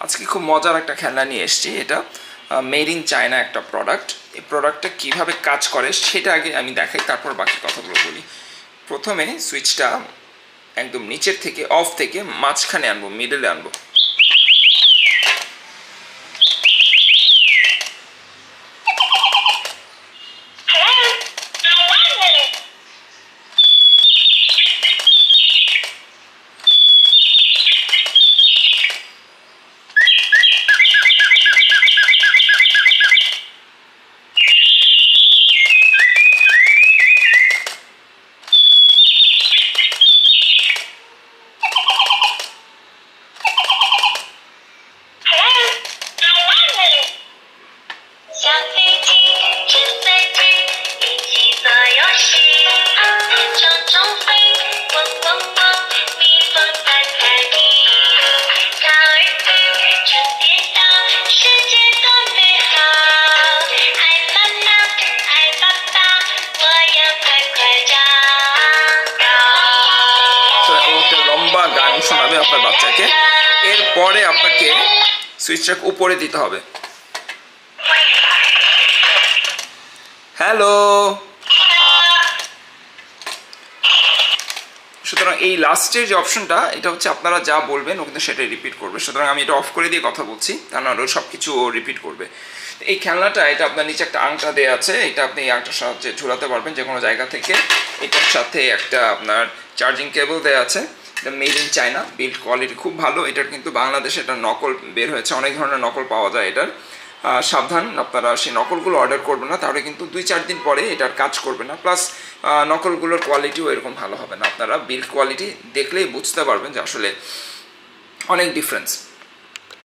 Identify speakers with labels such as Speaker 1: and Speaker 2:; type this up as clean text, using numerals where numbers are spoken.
Speaker 1: আজকে খুব মজার একটা খেলনা নিয়ে এসেছি। এটা মেড ইন চায়না একটা প্রোডাক্ট। এই প্রোডাক্টটা কীভাবে কাজ করে সেটা আগে আমি দেখাই, তারপর বাকি কথাগুলো বলি। প্রথমে সুইচটা একদম নিচের থেকে অফ থেকে মাঝখানে আনবো, মিডলে আনবো। লম্বা গান শোনাবে আপনার বাচ্চাকে। এরপরে আপনাকে সুইচটাকে উপরে দিতে হবে। হ্যালো। সুতরাং এই লাস্টের যে অপশনটা, এটা হচ্ছে আপনারা যা বলবেন ও কিন্তু সেটাই রিপিট করবে। সুতরাং আমি এটা অফ করে দিয়ে কথা বলছি, তা নাহলে ও সব কিছু রিপিট করবে। এই খেলনাটা, এটা আপনার নিচে একটা আংটা দেওয়া আছে, এটা আপনি এই আংটার সাহায্যে ঝুলাতে পারবেন যে কোনো জায়গা থেকে। এটার সাথে একটা আপনার চার্জিং কেবল দেওয়া আছে। এটা made in China, build quality খুব ভালো। এটার কিন্তু বাংলাদেশে এটা নকল বের হয়েছে, অনেক ধরনের নকল পাওয়া যায় এটার। সাবধান, আপনারা সেই নকলগুলো অর্ডার করবেন না, তাহলে কিন্তু 2-4 দিন পরে এটার কাজ করবে না। প্লাস নকলগুলোর কোয়ালিটিও এরকম ভালো হবে না। আপনারা বিল্ড কোয়ালিটি দেখলেই বুঝতে পারবেন যে আসলে অনেক ডিফারেন্স।